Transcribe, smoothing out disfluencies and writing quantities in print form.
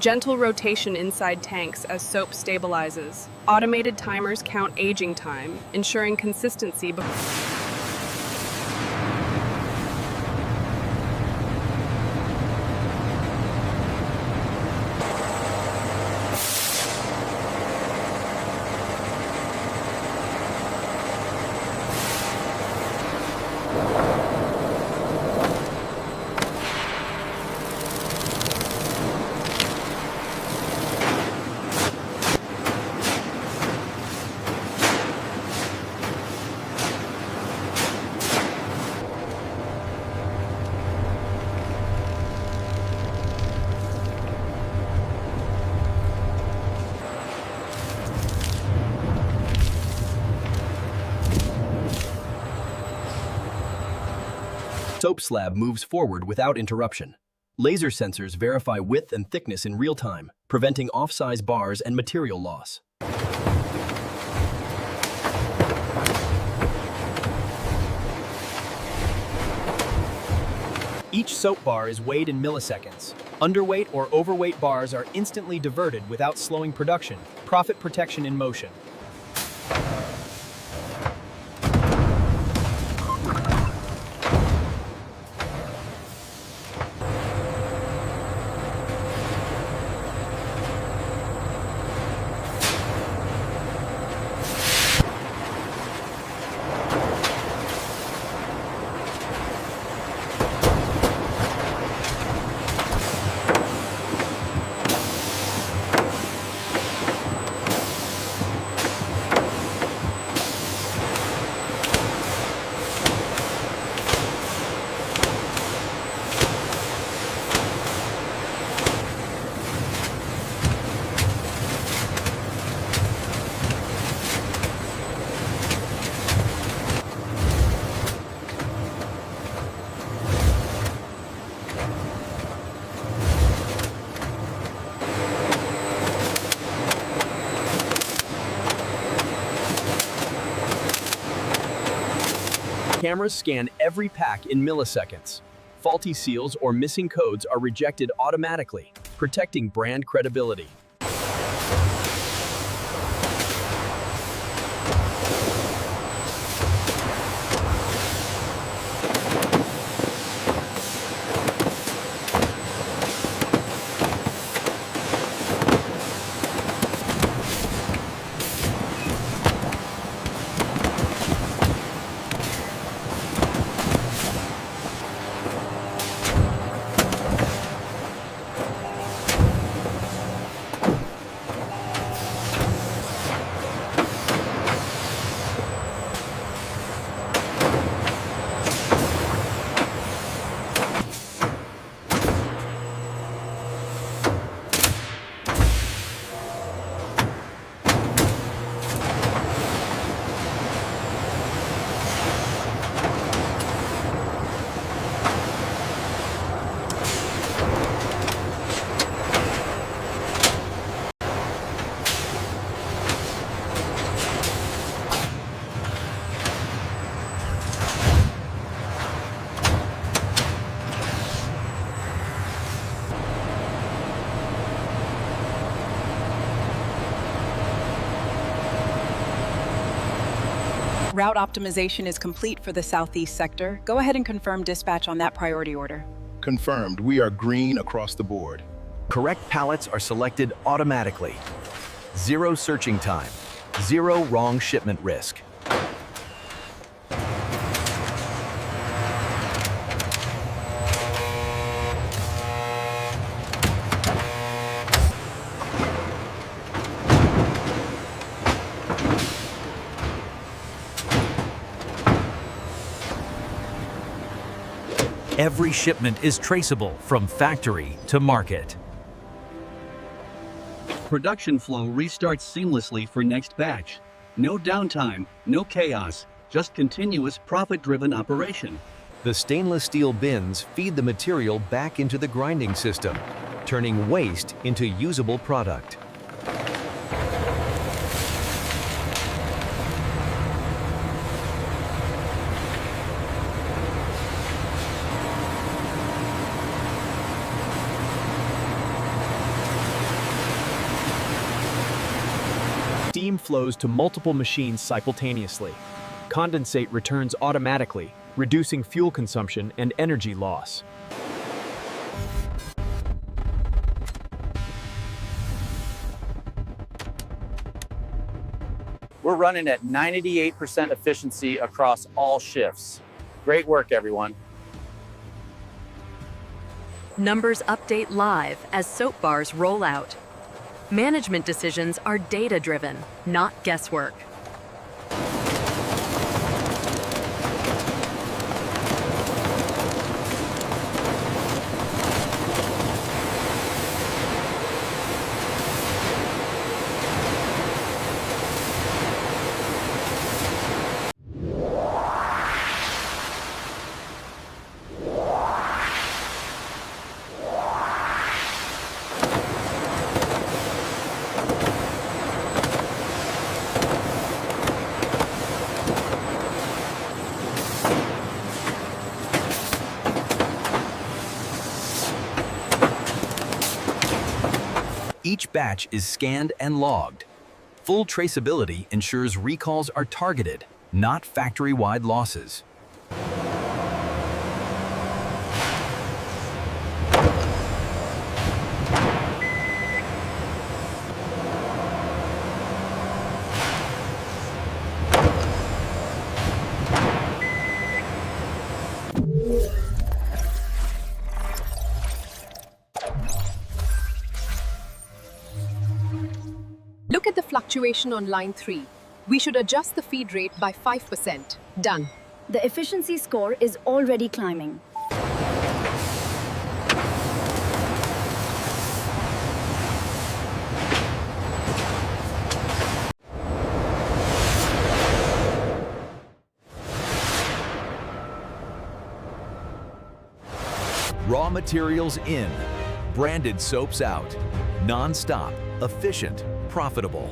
Gentle rotation inside tanks as soap stabilizes. Automated timers count aging time, ensuring consistency. Soap slab moves forward without interruption. Laser sensors verify width and thickness in real time, preventing off-size bars and material loss. Each soap bar is weighed in milliseconds. Underweight or overweight bars are instantly diverted without slowing production. Profit protection in motion. Cameras scan every pack in milliseconds. Faulty seals or missing codes are rejected automatically, protecting brand credibility. Route optimization is complete for the southeast sector. Go ahead and confirm dispatch on that priority order. Confirmed. We are green across the board. Correct pallets are selected automatically. Zero searching time. Zero wrong shipment risk. Every shipment is traceable from factory to market. Production flow restarts seamlessly for next batch. No downtime, no chaos, just continuous profit-driven operation. The stainless steel bins feed the material back into the grinding system, turning waste into usable product. steam flows to multiple machines simultaneously. Condensate returns automatically, reducing fuel consumption and energy loss. We're running at 98% efficiency across all shifts. Great work, everyone. Numbers update live as soap bars roll out. Management decisions are data-driven, not guesswork. Each batch is scanned and logged. Full traceability ensures recalls are targeted, not factory-wide losses. Look at the fluctuation on line 3. We should adjust the feed rate by 5%. Done. The efficiency score is already climbing. Raw materials in, branded soaps out. Non-stop, efficient, profitable.